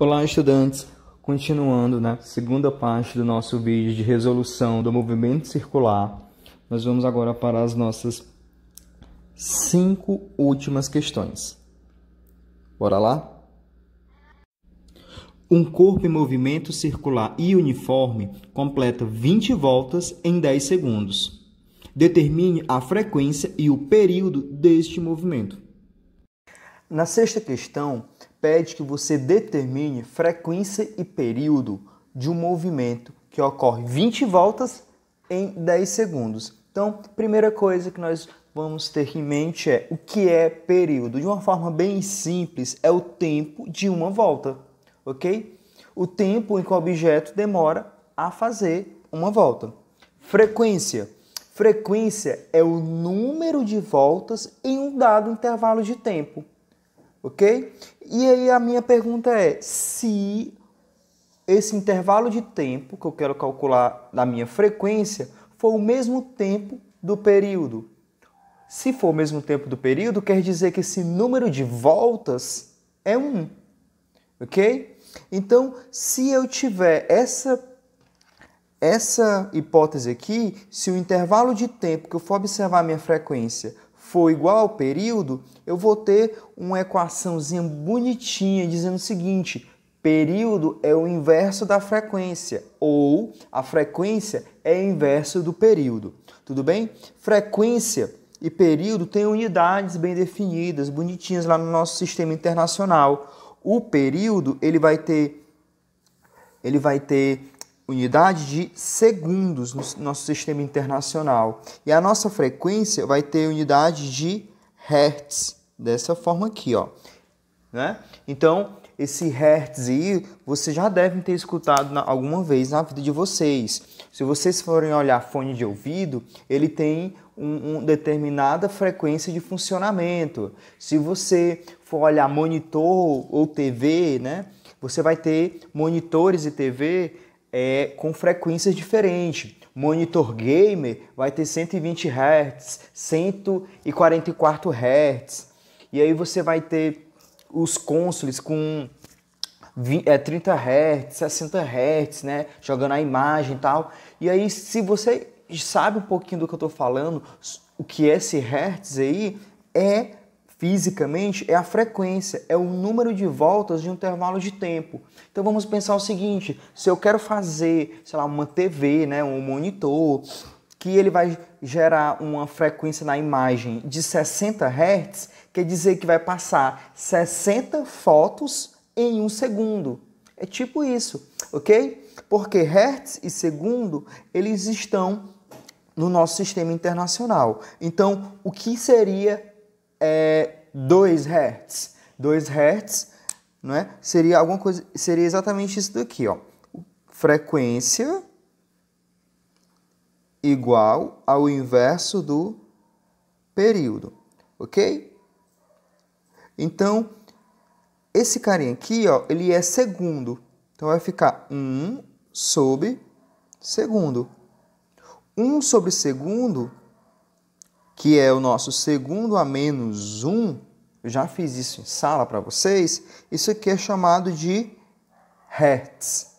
Olá, estudantes! Continuando na segunda parte do nosso vídeo de resolução do movimento circular, nós vamos agora para as nossas 5 últimas questões. Bora lá? Um corpo em movimento circular e uniforme completa 20 voltas em 10 segundos. Determine a frequência e o período deste movimento. Na sexta questão, pede que você determine frequência e período de um movimento que ocorre 20 voltas em 10 segundos. Então, primeira coisa que nós vamos ter em mente é o que é período. De uma forma bem simples, é o tempo de uma volta, ok? O tempo em que o objeto demora a fazer uma volta. Frequência. Frequência é o número de voltas em um dado intervalo de tempo. Ok? E aí a minha pergunta é, se esse intervalo de tempo que eu quero calcular da minha frequência for o mesmo tempo do período. Se for o mesmo tempo do período, quer dizer que esse número de voltas é 1. Ok? Então, se eu tiver essa hipótese aqui, se o intervalo de tempo que eu for observar a minha frequência for igual ao período, eu vou ter uma equaçãozinha bonitinha dizendo o seguinte: período é o inverso da frequência, ou a frequência é o inverso do período. Tudo bem? Frequência e período têm unidades bem definidas, bonitinhas lá no nosso sistema internacional. O período, ele vai ter unidade de segundos no nosso sistema internacional. E a nossa frequência vai ter unidade de hertz, dessa forma aqui, ó. Né? Então, esse hertz aí, vocês já devem ter escutado alguma vez na vida de vocês. Se vocês forem olhar fone de ouvido, ele tem uma determinada frequência de funcionamento. Se você for olhar monitor ou TV, né? Você vai ter monitores e TV com frequências diferentes. Monitor gamer vai ter 120 Hz, 144 Hz. E aí você vai ter os consoles com 30 Hz, 60 Hz, né? Jogando a imagem e tal. E aí, se você sabe um pouquinho do que eu estou falando, o que é esse Hertz aí fisicamente é a frequência, é o número de voltas de um intervalo de tempo. Então vamos pensar o seguinte, se eu quero fazer, sei lá, uma TV, né, um monitor, que ele vai gerar uma frequência na imagem de 60 Hz, quer dizer que vai passar 60 fotos em 1 segundo. É tipo isso, ok? Porque Hertz e segundo, eles estão no nosso sistema internacional. Então, o que seria 2 Hz. 2 Hz, não é? Seria alguma coisa, seria exatamente isso daqui, ó. Frequência igual ao inverso do período, ok? Então, esse carinha aqui, ó, ele é segundo. Então vai ficar 1 sobre segundo. 1 sobre segundo, que é o nosso segundo a menos 1, eu já fiz isso em sala para vocês, isso aqui é chamado de Hertz.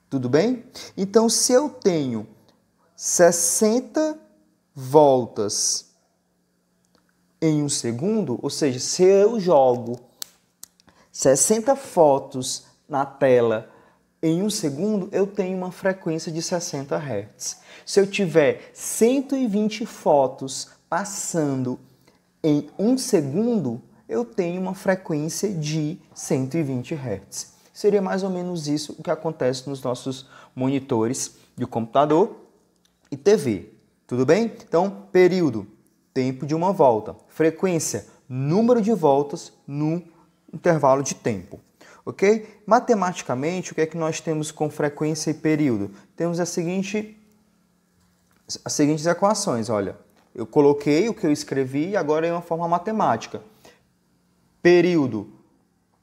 Tudo bem? Então, se eu tenho 60 voltas em 1 segundo, ou seja, se eu jogo 60 fotos na tela em 1 segundo, eu tenho uma frequência de 60 Hz. Se eu tiver 120 fotos passando em 1 segundo, eu tenho uma frequência de 120 Hz. Seria mais ou menos isso o que acontece nos nossos monitores de computador e TV. Tudo bem? Então, período, tempo de uma volta. Frequência, número de voltas no intervalo de tempo. Ok? Matematicamente, o que é que nós temos com frequência e período? Temos as seguintes equações, olha. Eu coloquei o que eu escrevi e agora é uma forma matemática. Período,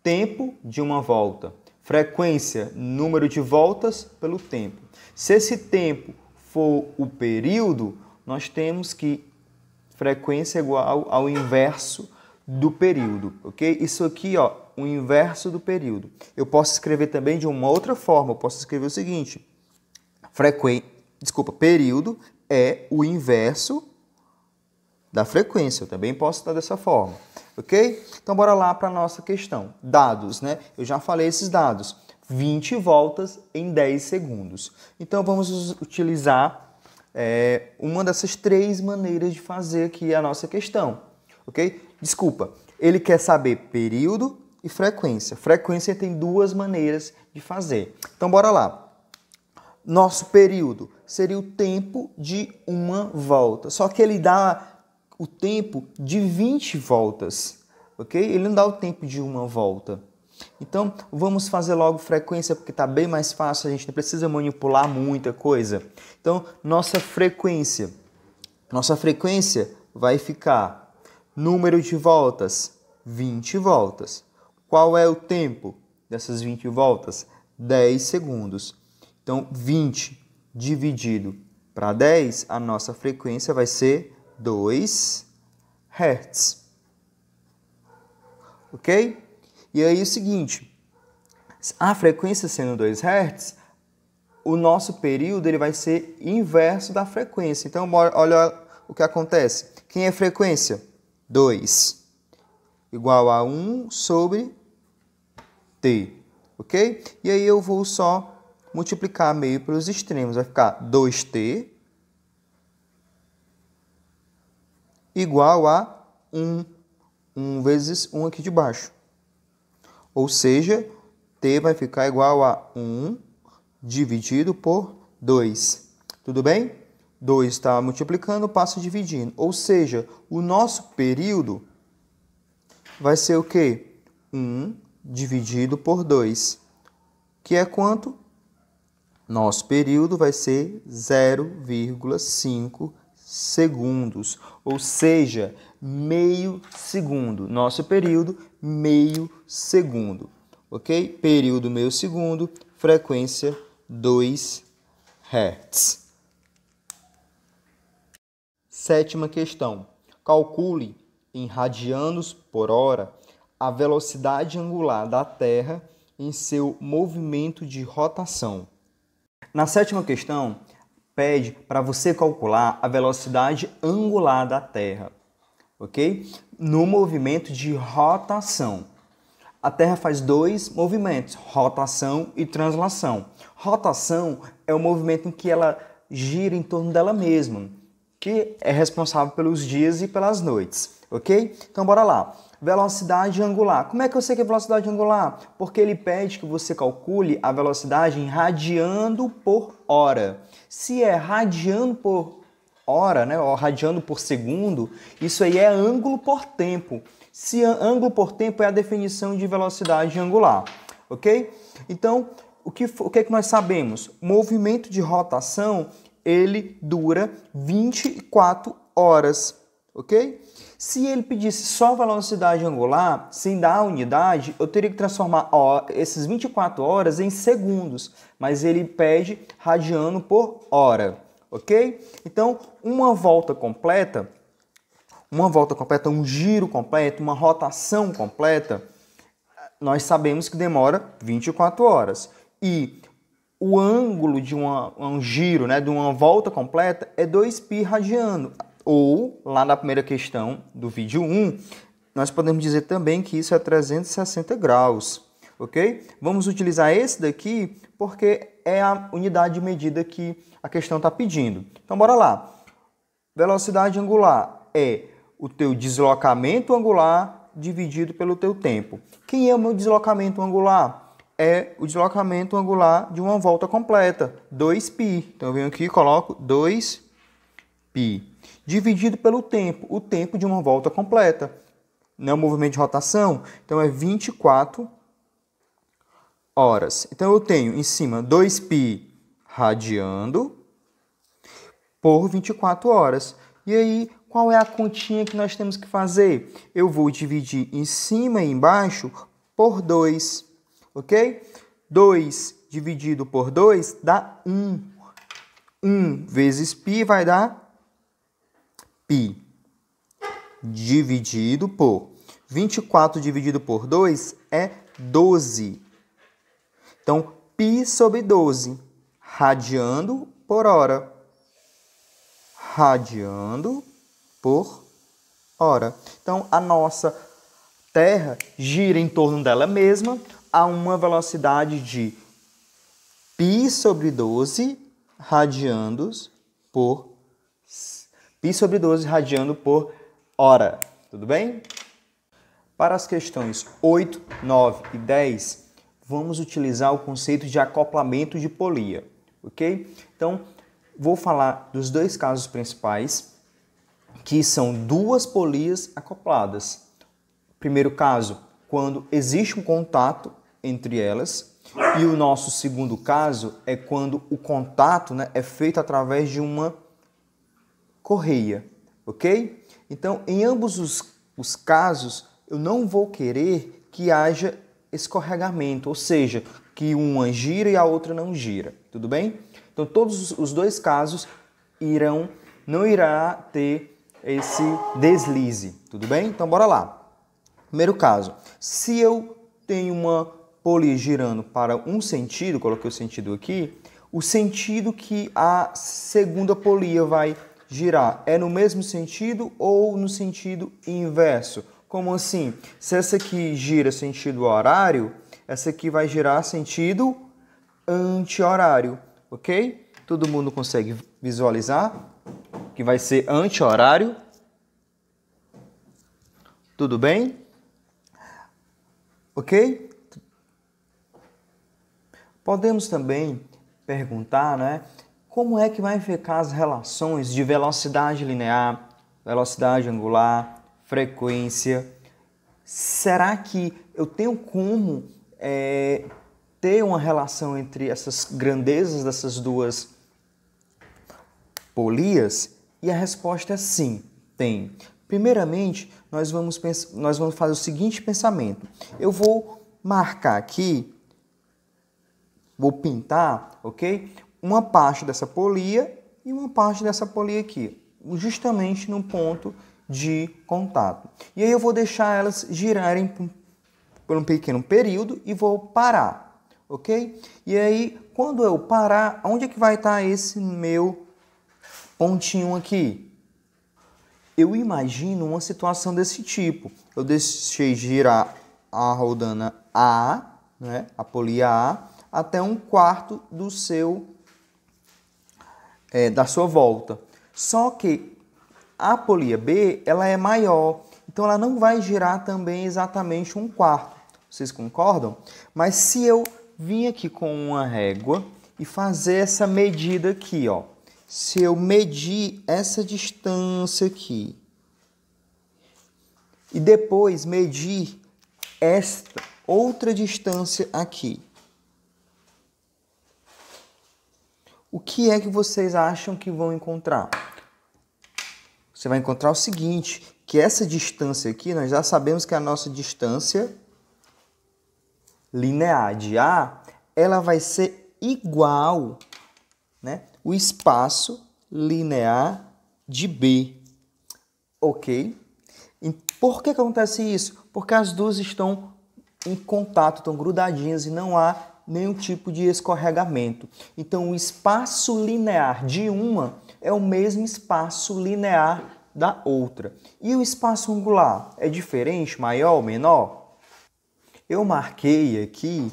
tempo de uma volta. Frequência, número de voltas pelo tempo. Se esse tempo for o período, nós temos que frequência é igual ao inverso do período, ok? Isso aqui, ó, o inverso do período. Eu posso escrever também de uma outra forma. Eu posso escrever o seguinte. Período é o inverso da frequência. Eu também posso estar dessa forma. Ok? Então, bora lá para a nossa questão. Dados, né? Eu já falei esses dados. 20 voltas em 10 segundos. Então, vamos utilizar uma dessas 3 maneiras de fazer aqui a nossa questão. Ok? Desculpa, ele quer saber período e frequência. Frequência tem 2 maneiras de fazer. Então, bora lá. Nosso período seria o tempo de uma volta. Só que ele dá o tempo de 20 voltas. Ok? Ele não dá o tempo de uma volta. Então, vamos fazer logo frequência, porque está bem mais fácil, a gente não precisa manipular muita coisa. Então, nossa frequência vai ficar número de voltas, 20 voltas. Qual é o tempo dessas 20 voltas? 10 segundos. Então, 20 dividido para 10, a nossa frequência vai ser 2 Hz. Ok? E aí é o seguinte, a frequência sendo 2 Hz, o nosso período ele vai ser inverso da frequência. Então, olha o que acontece. Quem é frequência? 2 igual a 1 sobre t. Ok? E aí eu vou só multiplicar meio pelos extremos. Vai ficar 2t igual a 1. 1 vezes 1 aqui de baixo. Ou seja, t vai ficar igual a 1 dividido por 2. Tudo bem? 2 está multiplicando, passa dividindo. Ou seja, o nosso período vai ser o quê? 1 dividido por 2. Que é quanto? Nosso período vai ser 0,5 segundos. Ou seja, meio segundo. Nosso período, meio segundo. Ok? Período, meio segundo. Frequência, 2 Hz. 7ª questão. Calcule em radianos por hora a velocidade angular da Terra em seu movimento de rotação. Na 7ª questão, pede para você calcular a velocidade angular da Terra, ok? No movimento de rotação. A Terra faz 2 movimentos, rotação e translação. Rotação é o movimento em que ela gira em torno dela mesma, que é responsável pelos dias e pelas noites, ok? Então, bora lá. Velocidade angular. Como é que eu sei que é velocidade angular? Porque ele pede que você calcule a velocidade em radiando por hora. Se é radiando por hora, né, ou radiando por segundo, isso aí é ângulo por tempo. Se ângulo por tempo é a definição de velocidade angular, ok? Então, o que é que nós sabemos? Movimento de rotação, ele dura 24 horas, ok? Se ele pedisse só velocidade angular, sem dar a unidade, eu teria que transformar esses 24 horas em segundos, mas ele pede radiano por hora, ok? Então, uma volta completa, um giro completo, uma rotação completa, nós sabemos que demora 24 horas. E o ângulo de um giro, né, de uma volta completa, é 2π radiano. Ou, lá na primeira questão do vídeo 1, nós podemos dizer também que isso é 360 graus, ok? Vamos utilizar esse daqui porque é a unidade de medida que a questão está pedindo. Então, bora lá. Velocidade angular é o teu deslocamento angular dividido pelo teu tempo. Quem é o meu deslocamento angular? É o deslocamento angular de uma volta completa, 2π. Então, eu venho aqui e coloco 2π. Dividido pelo tempo, o tempo de uma volta completa. Não é um movimento de rotação? Então, é 24 horas. Então, eu tenho em cima 2π radiando por 24 horas. E aí, qual é a continha que nós temos que fazer? Eu vou dividir em cima e embaixo por 2, ok? 2 dividido por 2 dá 1. 1 vezes π vai dar π. Dividido por 24 dividido por 2 é 12. Então, π sobre 12, radiando por hora. Radiando por hora. Então, a nossa Terra gira em torno dela mesma a uma velocidade de π sobre 12 radiandos por π sobre 12 radiando por hora. Tudo bem? Para as questões 8, 9 e 10, vamos utilizar o conceito de acoplamento de polia, ok? Então, vou falar dos dois casos principais, que são duas polias acopladas. Primeiro caso, quando existe um contato entre elas, e o nosso segundo caso é quando o contato, né, é feito através de uma correia, ok? Então, em ambos os casos, eu não vou querer que haja escorregamento, ou seja, que uma gira e a outra não gira, tudo bem? Então, todos os dois casos não irá ter esse deslize, tudo bem? Então, bora lá. Primeiro caso, se eu tenho uma polia girando para um sentido, coloquei o sentido aqui, o sentido que a segunda polia vai girar é no mesmo sentido ou no sentido inverso? Como assim? Se essa aqui gira sentido horário, essa aqui vai girar sentido anti-horário, ok? Todo mundo consegue visualizar que vai ser anti-horário? Tudo bem? Ok? Podemos também perguntar, né, como é que vai ficar as relações de velocidade linear, velocidade angular, frequência? Será que eu tenho como ter uma relação entre essas grandezas dessas duas polias? E a resposta é sim, tem. Primeiramente, nós vamos fazer o seguinte pensamento. Eu vou marcar aqui, vou pintar, ok? Uma parte dessa polia e uma parte dessa polia aqui, justamente no ponto de contato. E aí eu vou deixar elas girarem por um pequeno período e vou parar, ok? E aí, quando eu parar, onde é que vai estar esse meu pontinho aqui? Eu imagino uma situação desse tipo. Eu deixei girar a rodana A, né, a polia A, até um quarto da sua volta. Só que a polia B, ela é maior, então ela não vai girar também exatamente um quarto. Vocês concordam? Mas se eu vir aqui com uma régua e fazer essa medida aqui, ó. Se eu medir essa distância aqui e depois medir esta outra distância aqui, o que é que vocês acham que vão encontrar? Você vai encontrar o seguinte, que essa distância aqui, nós já sabemos que é a nossa distância linear de A, ela vai ser igual, né, o espaço linear de B, ok? E por que acontece isso? Porque as duas estão em contato, estão grudadinhas e não há nenhum tipo de escorregamento. Então, o espaço linear de uma é o mesmo espaço linear da outra. E o espaço angular é diferente, maior ou menor? Eu marquei aqui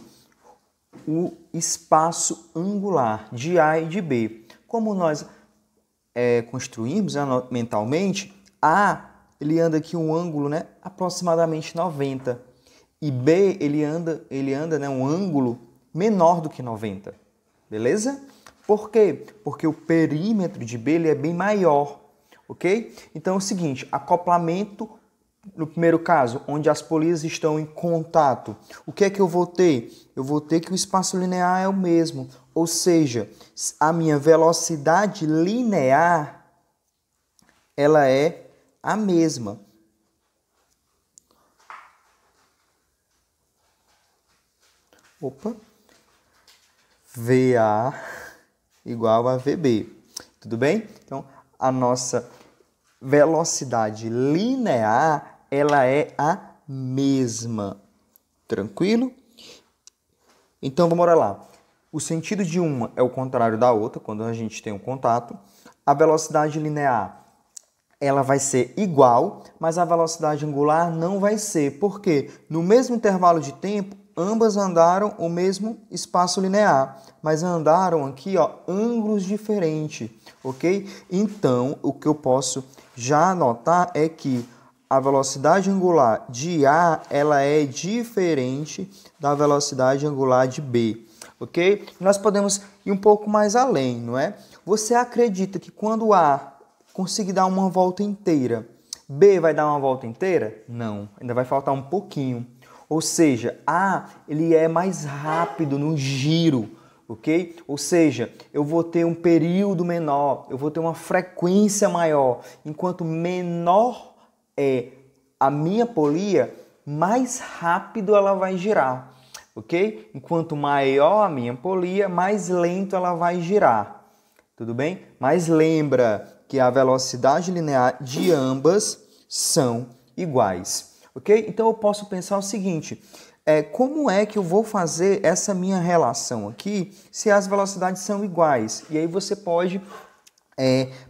o espaço angular de A e de B. Como nós construímos mentalmente, A ele anda aqui um ângulo, né, aproximadamente 90. E B ele anda né, um ângulo menor do que 90. Beleza? Por quê? Porque o perímetro de B ele é bem maior. Ok? Então é o seguinte, acoplamento no primeiro caso, onde as polias estão em contato, o que é que eu vou ter? Eu vou ter que o espaço linear é o mesmo, ou seja, a minha velocidade linear, ela é a mesma. Opa! VA igual a VB, tudo bem? Então, a nossa velocidade linear, ela é a mesma, Tranquilo? Então, vamos lá. O sentido de uma é o contrário da outra, quando a gente tem um contato. A velocidade linear, ela vai ser igual, mas a velocidade angular não vai ser. Por quê? No mesmo intervalo de tempo, ambas andaram o mesmo espaço linear, mas andaram aqui, ó, ângulos diferentes, ok? Então, o que eu posso já anotar é que a velocidade angular de A, ela é diferente da velocidade angular de B, ok? Nós podemos ir um pouco mais além, não é? Você acredita que quando A conseguir dar uma volta inteira, B vai dar uma volta inteira? Não, ainda vai faltar um pouquinho. Ou seja, A ele é mais rápido no giro, ok? Ou seja, eu vou ter um período menor, eu vou ter uma frequência maior. Enquanto menor é a minha polia, mais rápido ela vai girar, ok? Enquanto maior a minha polia, mais lento ela vai girar. Tudo bem? Mas lembra que a velocidade linear de ambas são iguais, ok? Então eu posso pensar o seguinte, como é que eu vou fazer essa minha relação aqui se as velocidades são iguais? E aí você pode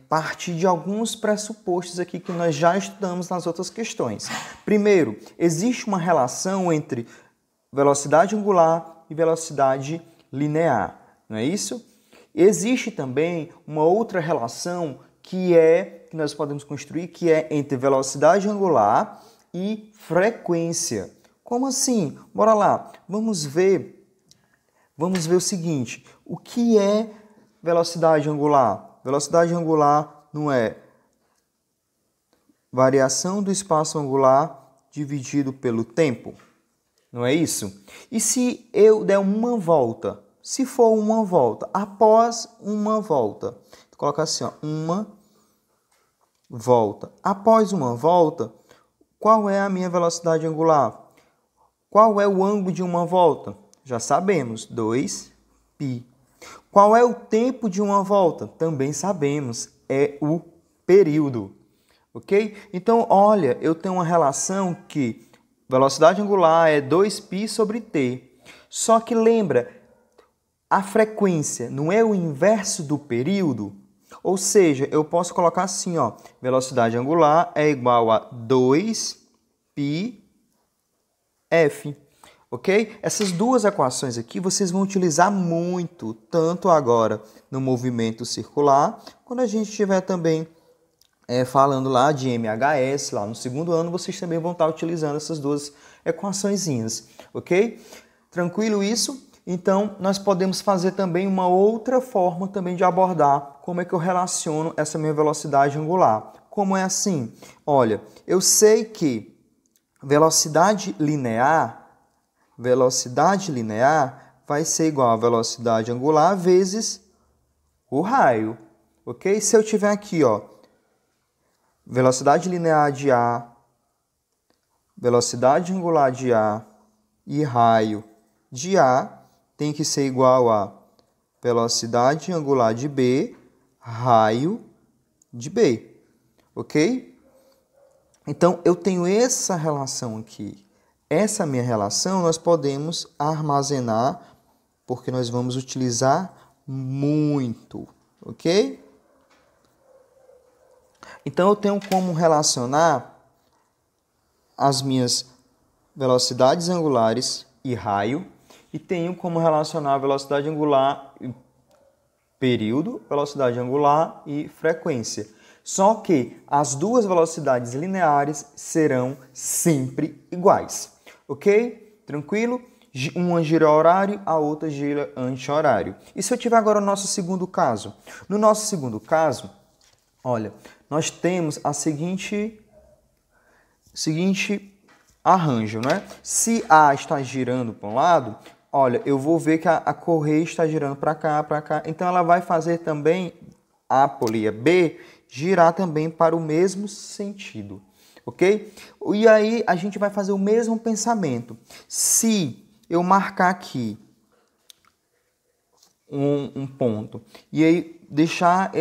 partir de alguns pressupostos aqui que nós já estudamos nas outras questões. Primeiro, existe uma relação entre velocidade angular e velocidade linear, não é isso? Existe também uma outra relação que nós podemos construir, que é entre velocidade angular e frequência. Como assim? Bora lá. Vamos ver o seguinte. O que é velocidade angular? Velocidade angular não é variação do espaço angular dividido pelo tempo? Não é isso? E se eu der uma volta? Se for uma volta, após uma volta, vou colocar assim, ó, uma volta. Após uma volta, qual é a minha velocidade angular? Qual é o ângulo de uma volta? Já sabemos, 2π. Qual é o tempo de uma volta? Também sabemos, é o período. Ok? Então, olha, eu tenho uma relação que velocidade angular é 2π sobre t. Só que lembra, a frequência não é o inverso do período? Ou seja, eu posso colocar assim, ó, velocidade angular é igual a 2πf, ok? Essas duas equações aqui vocês vão utilizar muito, tanto agora no movimento circular, quando a gente estiver também falando lá de MHS, lá no segundo ano, vocês também vão estar utilizando essas duas equaçõezinhas, ok? Tranquilo isso? Então, nós podemos fazer também uma outra forma também de abordar como é que eu relaciono essa minha velocidade angular. Como é assim? Olha, eu sei que velocidade linear vai ser igual a velocidade angular vezes o raio, ok? Se eu tiver aqui, ó, velocidade linear de A, velocidade angular de A e raio de A, tem que ser igual a velocidade angular de B, raio de B, ok? Então, eu tenho essa relação aqui. Essa minha relação nós podemos armazenar, porque nós vamos utilizar muito, ok? Então, eu tenho como relacionar as minhas velocidades angulares e raio, e tenho como relacionar a velocidade angular e período, velocidade angular e frequência. Só que as duas velocidades lineares serão sempre iguais, ok? Tranquilo? Uma gira horário, a outra gira anti-horário. E se eu tiver agora o nosso segundo caso? No nosso segundo caso, olha, nós temos a seguinte arranjo, né? Se A está girando para um lado, olha, eu vou ver que a correia está girando para cá, então ela vai fazer também a polia B girar também para o mesmo sentido, ok? E aí a gente vai fazer o mesmo pensamento. Se eu marcar aqui um ponto e aí deixar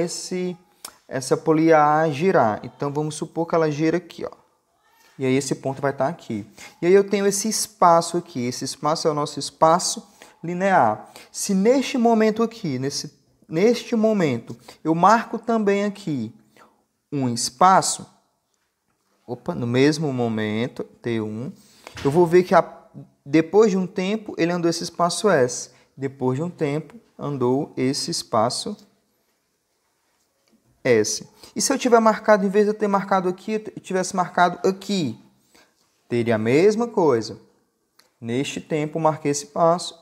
essa polia A girar, então vamos supor que ela gira aqui, ó. E aí esse ponto vai estar aqui. E aí eu tenho esse espaço aqui. Esse espaço é o nosso espaço linear. Se neste momento aqui, neste momento, eu marco também aqui um espaço, no mesmo momento, T1, eu vou ver que depois de um tempo ele andou esse espaço S. Depois de um tempo andou esse espaço S. E se eu tiver marcado, em vez de eu ter marcado aqui, eu tivesse marcado aqui, teria a mesma coisa. Neste tempo, marquei esse espaço,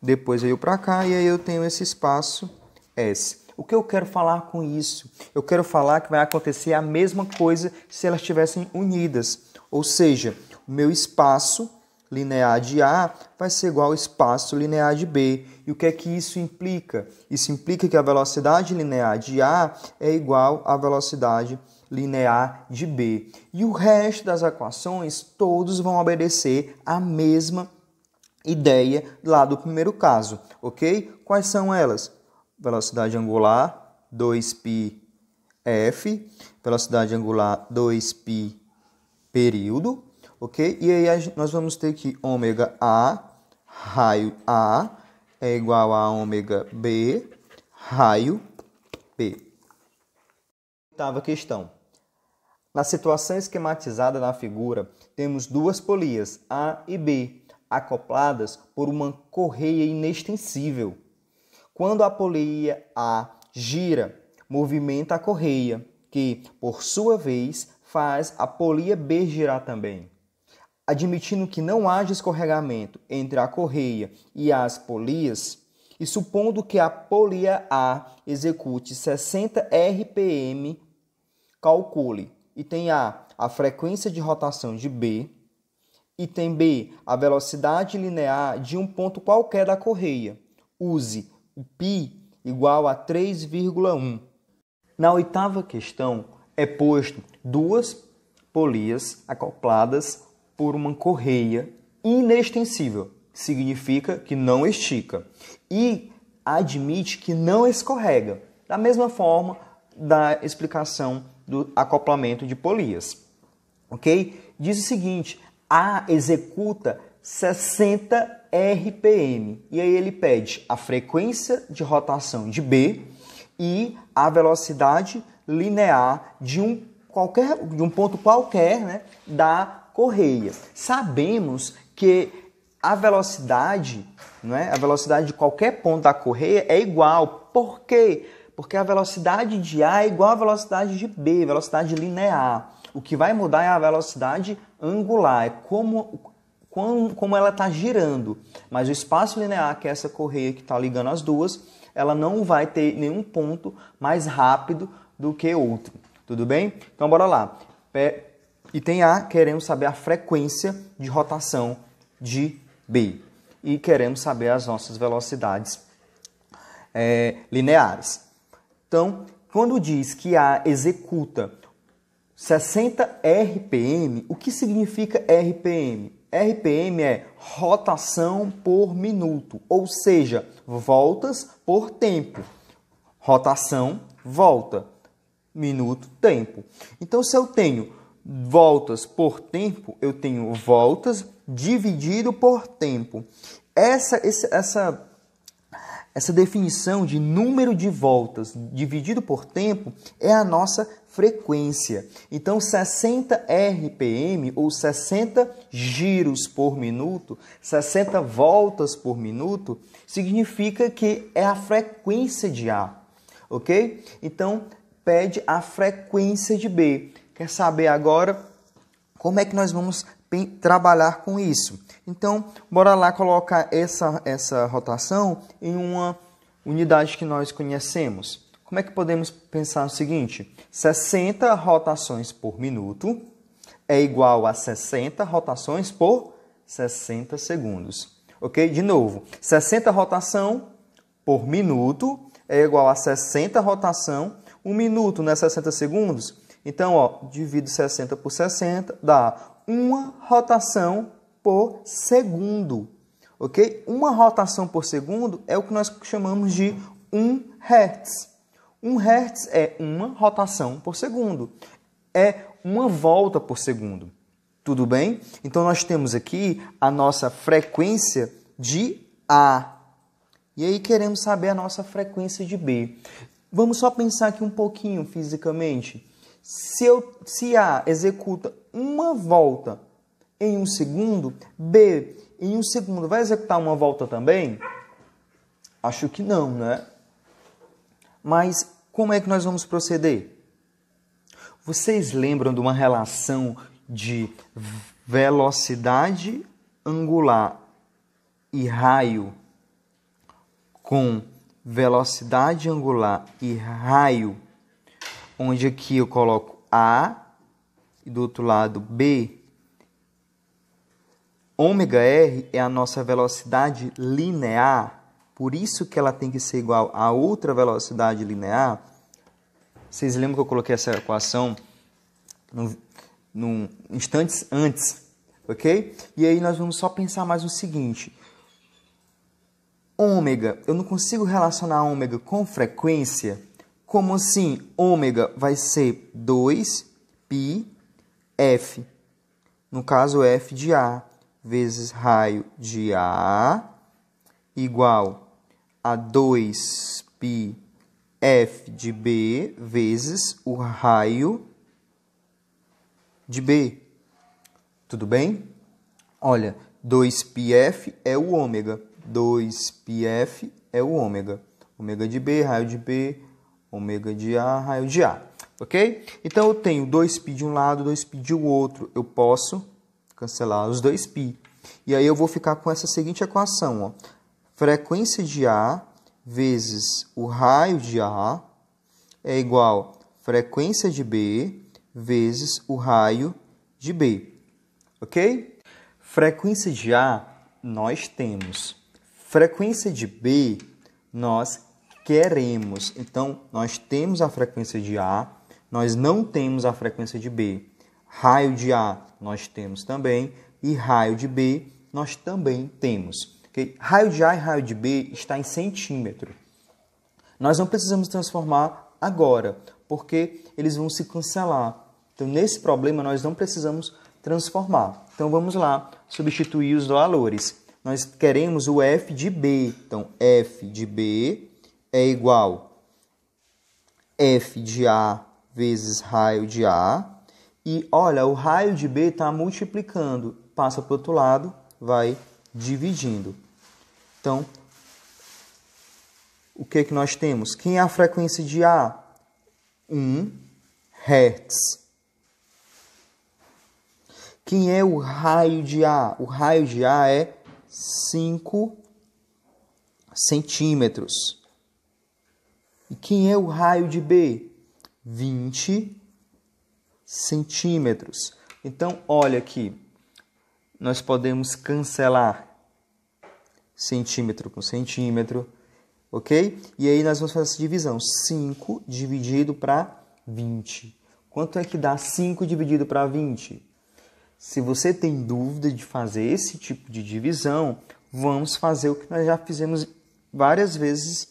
depois veio para cá e aí eu tenho esse espaço S. O que eu quero falar com isso? Eu quero falar que vai acontecer a mesma coisa se elas estivessem unidas. Ou seja, o meu espaço linear de A vai ser igual ao espaço linear de B. E o que é que isso implica? Isso implica que a velocidade linear de A é igual à velocidade linear de B. E o resto das equações, todos vão obedecer à mesma ideia lá do primeiro caso, ok? Quais são elas? Velocidade angular, 2πf, velocidade angular, 2π período, ok? E aí nós vamos ter que ômega A, raio A, é igual a ômega B, raio B. Oitava questão. Na situação esquematizada na figura, temos duas polias, A e B, acopladas por uma correia inextensível. Quando a polia A gira, movimenta a correia, que, por sua vez, faz a polia B girar também. Admitindo que não haja escorregamento entre a correia e as polias, e supondo que a polia A execute 60 RPM, calcule. E tem A frequência de rotação de B, e tem B, a velocidade linear de um ponto qualquer da correia. Use o π igual a 3,1. Na oitava questão, é posto duas polias acopladas por uma correia inextensível. Significa que não estica. E admite que não escorrega. Da mesma forma da explicação do acoplamento de polias. Ok? Diz o seguinte, A executa 60 RPM. E aí ele pede a frequência de rotação de B e a velocidade linear de um ponto qualquer, né, da correia. Sabemos que a velocidade, né, a velocidade de qualquer ponto da correia é igual. Por quê? Porque a velocidade de A é igual à velocidade de B, velocidade linear. O que vai mudar é a velocidade angular, é como ela está girando. Mas o espaço linear, que é essa correia que está ligando as duas, ela não vai ter nenhum ponto mais rápido do que outro. Tudo bem? Então, bora lá. Item A, queremos saber a frequência de rotação de B. E queremos saber as nossas velocidades lineares. Então, quando diz que A executa 60 RPM, o que significa RPM? RPM é rotação por minuto, ou seja, voltas por tempo. Rotação, volta, minuto, tempo. Então, se eu tenho voltas por tempo, eu tenho voltas dividido por tempo. Essa definição de número de voltas dividido por tempo é a nossa frequência. Então, 60 RPM ou 60 giros por minuto, 60 voltas por minuto, significa que é a frequência de A, ok? Então, pede a frequência de B. Quer saber agora como é que nós vamos trabalhar com isso? Então, bora lá colocar essa rotação em uma unidade que nós conhecemos. Como é que podemos pensar o seguinte? 60 rotações por minuto é igual a 60 rotações por 60 segundos. Ok? De novo, 60 rotação por minuto é igual a 60 rotação. Um minuto não é 60 segundos? Então, ó, divido 60 por 60, dá uma rotação por segundo. Ok? Uma rotação por segundo é o que nós chamamos de 1 Hz. 1 Hz é uma rotação por segundo. é uma volta por segundo. Tudo bem? Então, nós temos aqui a nossa frequência de A. E aí, queremos saber a nossa frequência de B. Vamos só pensar aqui um pouquinho fisicamente. Se A executa uma volta em 1 segundo, B em 1 segundo vai executar uma volta também? Acho que não, né? Mas como é que nós vamos proceder? Vocês lembram de uma relação de velocidade angular e raio com velocidade angular e raio, onde aqui eu coloco A e do outro lado B? Ômega R é a nossa velocidade linear, por isso que ela tem que ser igual a outra velocidade linear. Vocês lembram que eu coloquei essa equação no instantes antes, ok? E aí nós vamos só pensar mais o seguinte. Ômega, eu não consigo relacionar ômega com frequência. Como assim? Ômega vai ser 2πf, no caso F de A, vezes raio de A, igual a 2πf de B vezes o raio de B. Tudo bem? Olha, 2πf é o ômega. 2πf é o ômega. Ômega de B, raio de B, ômega de A, raio de A. Ok? Então, eu tenho 2π de um lado, 2π de outro. Eu posso cancelar os 2π. E aí, eu vou ficar com essa seguinte equação. Ó. Frequência de A vezes o raio de A é igual a frequência de B vezes o raio de B. Ok? Frequência de A, nós temos. Frequência de B, nós queremos. Então, nós temos a frequência de A, nós não temos a frequência de B. Raio de A, nós temos também. E raio de B, nós também temos. Okay? Raio de A e raio de B está em centímetro. Nós não precisamos transformar agora, porque eles vão se cancelar. Então, nesse problema, nós não precisamos transformar. Então, vamos lá, substituir os valores. Nós queremos o F de B. Então, F de B é igual a F de A vezes raio de A. E, olha, o raio de B está multiplicando. Passa para o outro lado, vai dividindo. Então, o que que nós temos? Quem é a frequência de A? 1 Hz. Quem é o raio de A? O raio de A é 5 centímetros. E quem é o raio de B? 20 centímetros. Então, olha aqui. Nós podemos cancelar centímetro com centímetro, ok? E aí nós vamos fazer essa divisão. 5 dividido para 20. Quanto é que dá 5 dividido para 20? Se você tem dúvida de fazer esse tipo de divisão, vamos fazer o que nós já fizemos várias vezes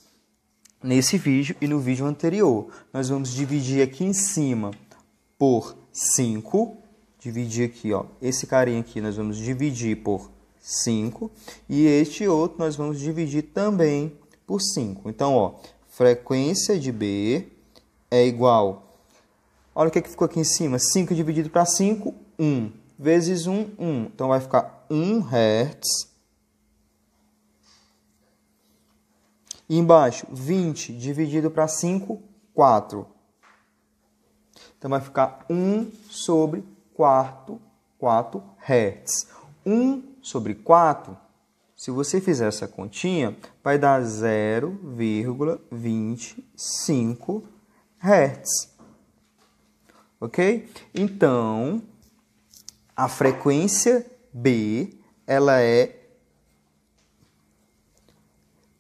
nesse vídeo e no vídeo anterior. Nós vamos dividir aqui em cima por 5. Dividir aqui, ó. Esse carinha aqui nós vamos dividir por 5. E este outro nós vamos dividir também por 5. Então, ó, frequência de B é igual... Olha o que ficou aqui em cima. 5 dividido para 5, 1. Vezes 1, 1. Então, vai ficar 1 Hz. E embaixo, 20 dividido para 5, 4. Então, vai ficar 1 sobre 4 Hz. 1 sobre 4, se você fizer essa continha, vai dar 0,25 Hz. Ok? Então, a frequência B, ela é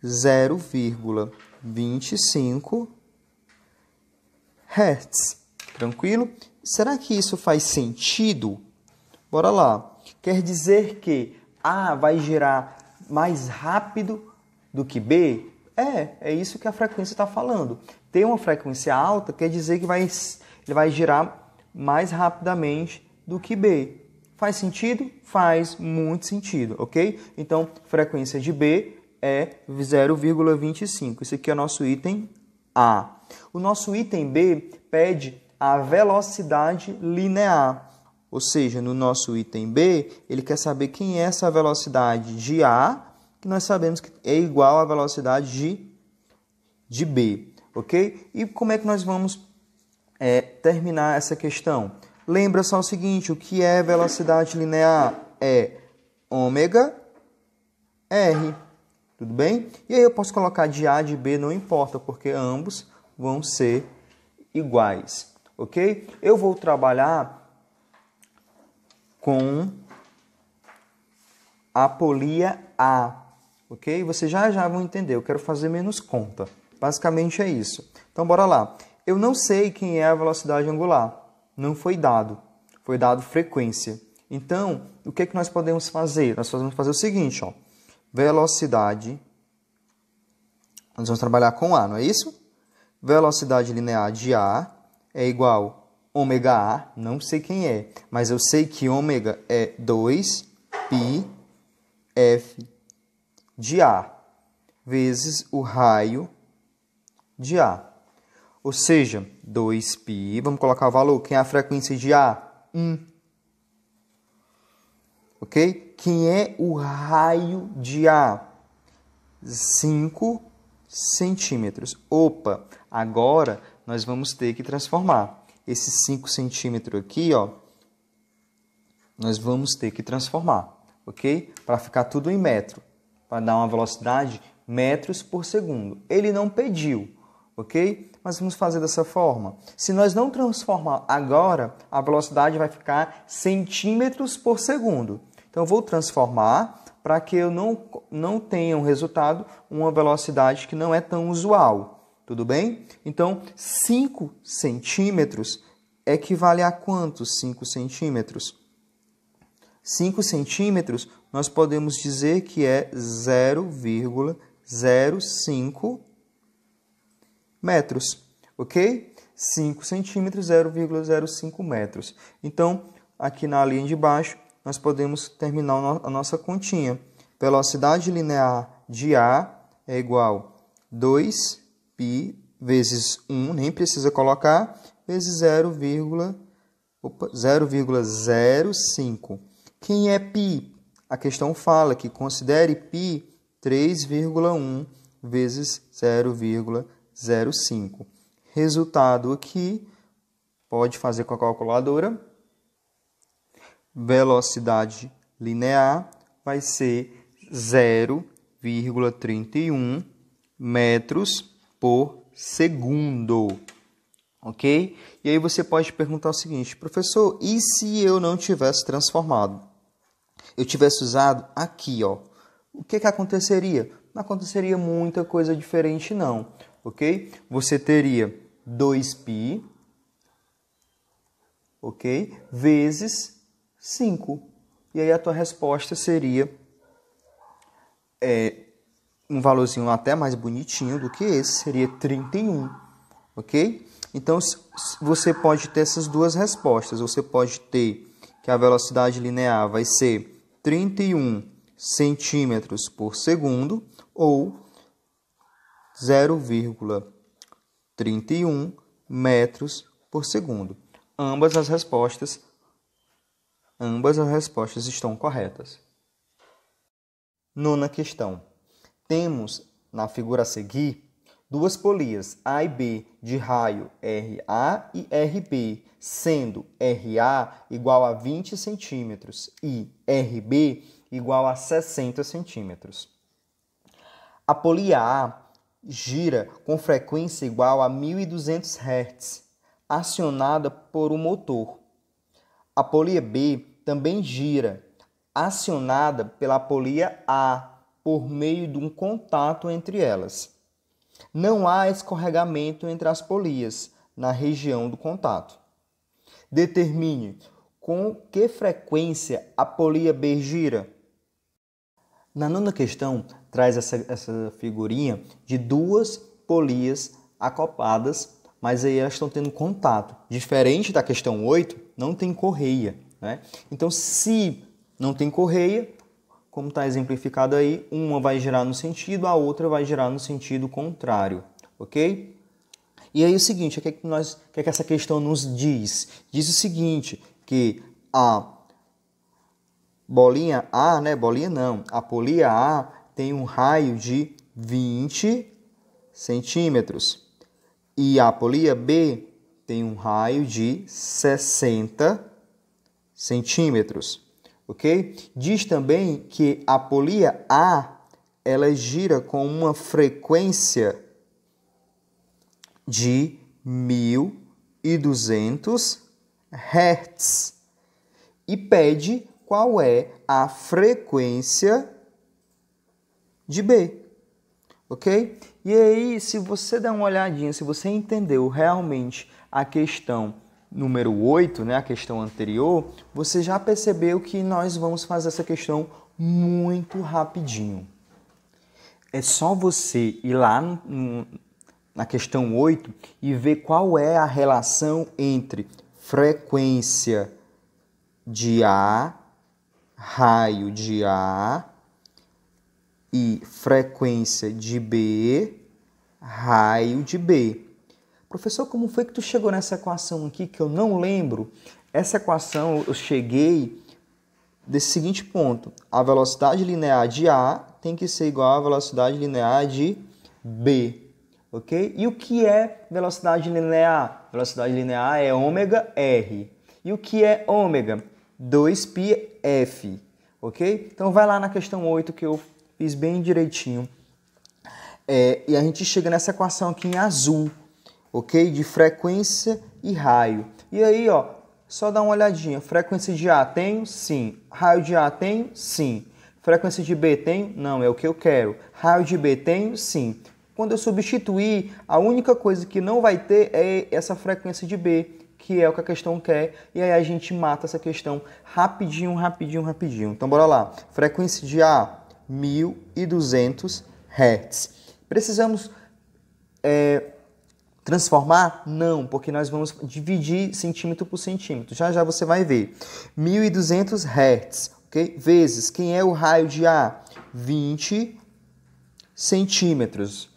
0,25 Hz. Tranquilo? Será que isso faz sentido? Bora lá. Quer dizer que A vai girar mais rápido do que B? É isso que a frequência está falando. Ter uma frequência alta quer dizer que ele vai girar mais rapidamente do que B. Faz sentido? Faz muito sentido, ok? Então, frequência de B é 0,25. Esse aqui é o nosso item A. O nosso item B pede a velocidade linear. Ou seja, no nosso item B, ele quer saber quem é essa velocidade de A, que nós sabemos que é igual à velocidade de B, ok? E como é que nós vamos terminar essa questão? Lembra só o seguinte, o que é velocidade linear? É ômega R, tudo bem? E aí eu posso colocar de A, de B, não importa, porque ambos vão ser iguais, ok? Eu vou trabalhar com a polia A, ok? Vocês já vão entender, eu quero fazer menos conta. Basicamente é isso. Então, bora lá. Eu não sei quem é a velocidade angular. Não foi dado. Foi dado frequência. Então, o que é que nós podemos fazer? Nós podemos fazer o seguinte, ó. Velocidade. Nós vamos trabalhar com A, não é isso? Velocidade linear de A é igual a ômega A. Não sei quem é, mas eu sei que ômega é 2πf de A vezes o raio de A. Ou seja, 2π, vamos colocar o valor. Quem é a frequência de A? 1. Ok? Quem é o raio de A? 5 centímetros. Opa, agora nós vamos ter que transformar. Esses 5 centímetros aqui, ó, nós vamos ter que transformar, ok? Para ficar tudo em metro, para dar uma velocidade metros por segundo. Ele não pediu, ok? Mas vamos fazer dessa forma. Se nós não transformar agora, a velocidade vai ficar centímetros por segundo. Então, eu vou transformar para que eu não tenha um resultado, uma velocidade que não é tão usual. Tudo bem? Então, 5 centímetros equivale a quantos 5 centímetros? 5 centímetros, nós podemos dizer que é 0,05 metros, ok? 5 centímetros, 0,05 metros. Então, aqui na linha de baixo, nós podemos terminar a nossa continha. Velocidade linear de A é igual a 2π vezes 1, nem precisa colocar, vezes 0,05. Quem é π? A questão fala que considere π 3,1 vezes 0,05. Resultado aqui, pode fazer com a calculadora. Velocidade linear vai ser 0,31 metros por segundo. Ok? E aí você pode perguntar o seguinte, professor, e se eu não tivesse transformado? Eu tivesse usado aqui, ó. O que aconteceria? Não aconteceria muita coisa diferente, não. Ok? Você teria 2π, ok? Vezes 5. E aí a tua resposta seria um valorzinho até mais bonitinho do que esse, seria 31, ok? Então, você pode ter essas duas respostas. Você pode ter que a velocidade linear vai ser 31 centímetros por segundo ou 0,31 metros por segundo. Ambas as respostas estão corretas. Nona questão. Temos na figura a seguir duas polias A e B de raio RA e RB, sendo RA igual a 20 centímetros e RB igual a 60 centímetros. A polia A gira com frequência igual a 1.200 Hz, acionada por um motor. A polia B também gira, acionada pela polia A, por meio de um contato entre elas. Não há escorregamento entre as polias na região do contato. Determine com que frequência a polia B gira. Na nona questão, traz essa figurinha de duas polias acopladas mas aí elas estão tendo contato. Diferente da questão 8, não tem correia, né? Então, se não tem correia, como está exemplificado aí, uma vai girar no sentido, a outra vai girar no sentido contrário, ok? E aí o seguinte, o que é que essa questão nos diz? Diz o seguinte, que a bolinha A, né? Bolinha não, a polia A tem um raio de 20 centímetros e a polia B tem um raio de 60 centímetros, ok? Diz também que a polia A ela gira com uma frequência de 1.200 Hz e pede qual é a frequência de B, ok? E aí, se você der uma olhadinha, se você entendeu realmente a questão número 8, né, a questão anterior, você já percebeu que nós vamos fazer essa questão muito rapidinho. É só você ir lá na questão 8 e ver qual é a relação entre frequência de A, raio de A, e frequência de B, raio de B. Professor, como foi que tu chegou nessa equação aqui que eu não lembro? Essa equação eu cheguei desse seguinte ponto. A velocidade linear de A tem que ser igual à velocidade linear de B. Ok? E o que é velocidade linear? Velocidade linear é ômega R. E o que é ômega? 2πf. Ok? Então vai lá na questão 8 que eu fiz bem direitinho. E a gente chega nessa equação aqui em azul, ok? De frequência e raio. E aí, ó, só dá uma olhadinha. Frequência de A tenho? Sim. Raio de A tenho? Sim. Frequência de B tenho? Não, é o que eu quero. Raio de B tenho? Sim. Quando eu substituir, a única coisa que não vai ter é essa frequência de B, que é o que a questão quer, e aí a gente mata essa questão rapidinho, rapidinho, rapidinho. Então, bora lá. Frequência de A, 1.200 Hz. Precisamos transformar? Não, porque nós vamos dividir centímetro por centímetro. Já já você vai ver. 1.200 Hz, ok? Vezes, quem é o raio de A? 20 centímetros.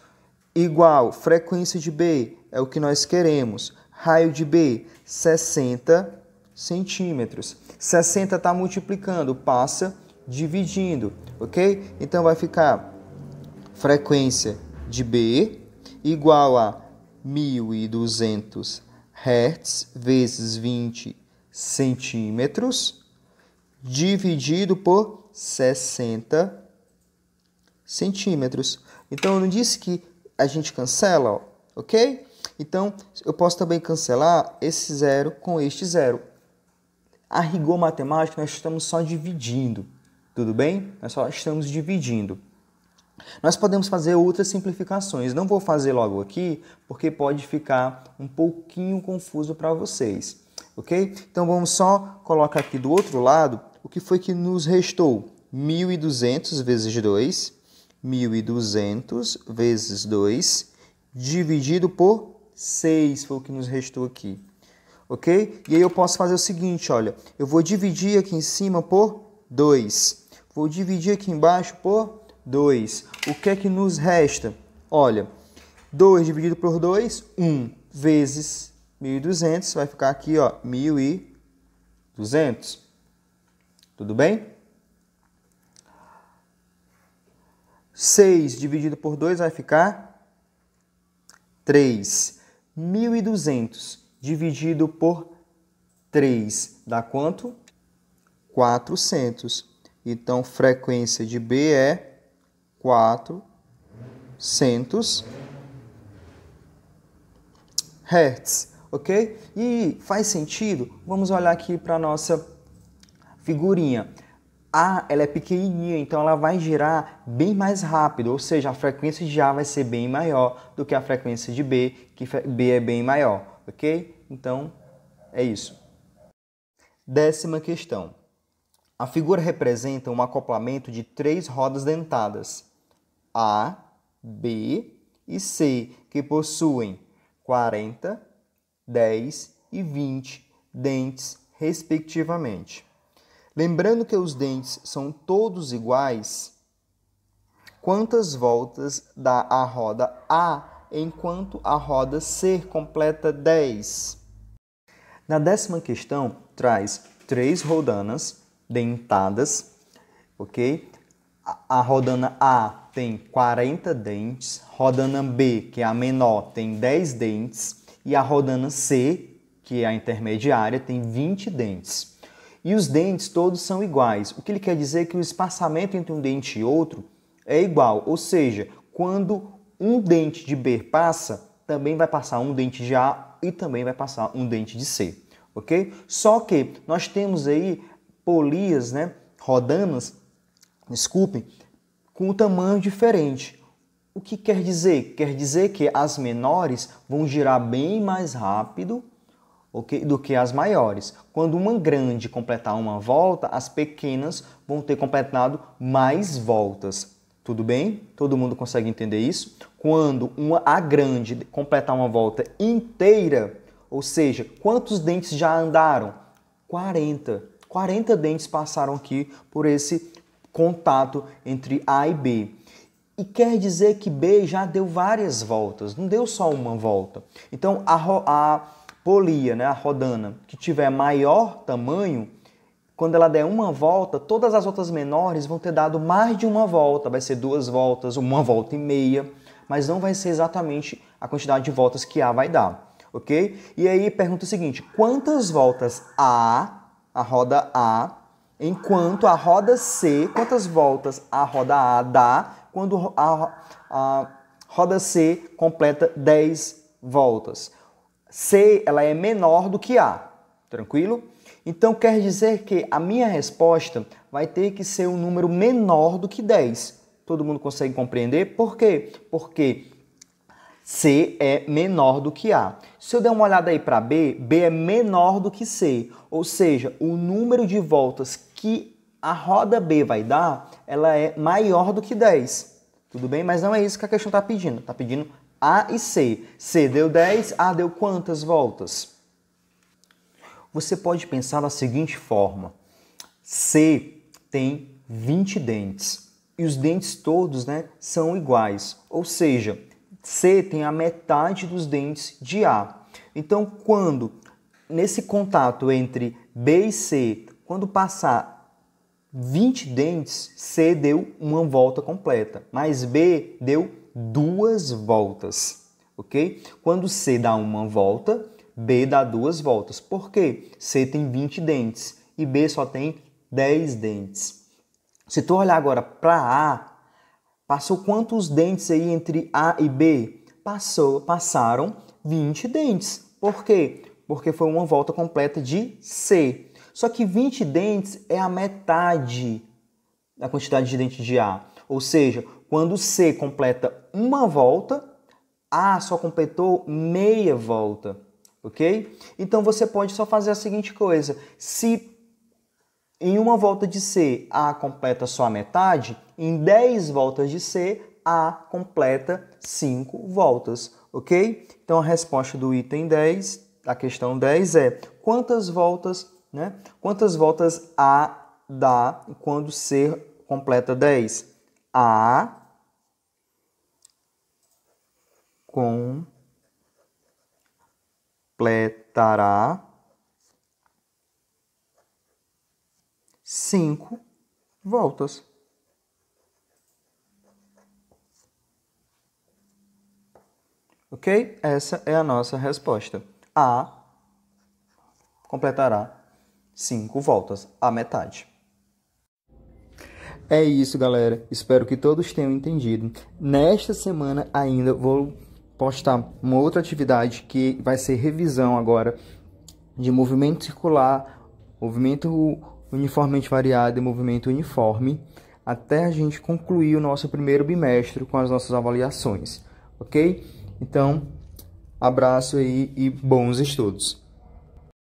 Igual, frequência de B, é o que nós queremos. Raio de B, 60 centímetros. 60 está multiplicando, passa dividindo, ok? Então vai ficar frequência de B igual a 1.200 Hz vezes 20 centímetros dividido por 60 centímetros. Então, eu não disse que a gente cancela, ó, ok? Então, eu posso também cancelar esse zero com este zero. A rigor matemático, nós estamos só dividindo, tudo bem? Nós só estamos dividindo. Nós podemos fazer outras simplificações. Não vou fazer logo aqui, porque pode ficar um pouquinho confuso para vocês, ok? Então, vamos só colocar aqui do outro lado o que foi que nos restou. 1.200 vezes 2, 1.200 vezes 2, dividido por 6, foi o que nos restou aqui, ok? E aí eu posso fazer o seguinte, olha, eu vou dividir aqui em cima por 2, vou dividir aqui embaixo por 2. O que é que nos resta? Olha, 2 dividido por 2, 1 vezes 1.200, vai ficar aqui, ó, 1.200. Tudo bem? 6 dividido por 2 vai ficar 3. 1.200 dividido por 3 dá quanto? 400. Então, frequência de B é 400 Hz, ok? E faz sentido? Vamos olhar aqui para a nossa figurinha. A, ela é pequenininha, então ela vai girar bem mais rápido, ou seja, a frequência de A vai ser bem maior do que a frequência de B, que B é bem maior, ok? Então, é isso. 10ª questão. A figura representa um acoplamento de 3 rodas dentadas, A, B e C, que possuem 40, 10 e 20 dentes, respectivamente. Lembrando que os dentes são todos iguais, quantas voltas dá a roda A, enquanto a roda C completa 10? Na 10ª questão, traz 3 rodanas dentadas, ok? A rodana A tem 40 dentes, rodana B, que é a menor, tem 10 dentes, e a rodana C, que é a intermediária, tem 20 dentes. E os dentes todos são iguais. O que ele quer dizer é que o espaçamento entre um dente e outro é igual, ou seja, quando um dente de B passa, também vai passar um dente de A e também vai passar um dente de C, ok? Só que nós temos aí polias, né, rodanas, desculpem, com um tamanho diferente. O que quer dizer? Quer dizer que as menores vão girar bem mais rápido, okay, do que as maiores. Quando uma grande completar uma volta, as pequenas vão ter completado mais voltas. Tudo bem? Todo mundo consegue entender isso? Quando a grande completar uma volta inteira, ou seja, quantos dentes já andaram? 40. 40 dentes passaram aqui por esse contato entre A e B. E quer dizer que B já deu várias voltas, não deu só uma volta. Então, a polia, né, a rodana, que tiver maior tamanho, quando ela der uma volta, todas as outras menores vão ter dado mais de uma volta. Vai ser 2 voltas, 1 volta e meia, mas não vai ser exatamente a quantidade de voltas que A vai dar, ok? E aí pergunta o seguinte, quantas voltas a roda A, enquanto a roda C, quantas voltas a roda A dá quando a roda C completa 10 voltas? C, ela é menor do que A, tranquilo? Então, quer dizer que a minha resposta vai ter que ser um número menor do que 10. Todo mundo consegue compreender? Por quê? Porque C é menor do que A. Se eu der uma olhada aí para B, B é menor do que C. Ou seja, o número de voltas que a roda B vai dar, ela é maior do que 10. Tudo bem? Mas não é isso que a questão está pedindo. Está pedindo A e C. C deu 10, A deu quantas voltas? Você pode pensar da seguinte forma. C tem 20 dentes. E os dentes todos, né, são iguais. Ou seja, C tem a metade dos dentes de A. Então, quando nesse contato entre B e C, quando passar 20 dentes, C deu uma volta completa, mas B deu 2 voltas, ok? Quando C dá uma volta, B dá 2 voltas. Por quê? C tem 20 dentes e B só tem 10 dentes. Se tu olhar agora para A, passou quantos dentes aí entre A e B? Passaram 20 dentes. Por quê? Porque foi uma volta completa de C. Só que 20 dentes é a metade da quantidade de dentes de A. Ou seja, quando C completa uma volta, A só completou meia volta. Ok? Então você pode só fazer a seguinte coisa. Se em uma volta de C, A completa só a metade, em 10 voltas de C, A completa 5 voltas, ok? Então a resposta do item 10, da questão 10 é quantas voltas, né? Quantas voltas A dá quando C completa 10? A completará 5 voltas. Ok? Essa é a nossa resposta. A completará 5 voltas, a metade. É isso, galera. Espero que todos tenham entendido. Nesta semana ainda vou postar uma outra atividade que vai ser revisão agora de movimento circular, movimento uniformemente variado e movimento uniforme, até a gente concluir o nosso primeiro bimestre com as nossas avaliações, ok? Então, abraço aí e bons estudos!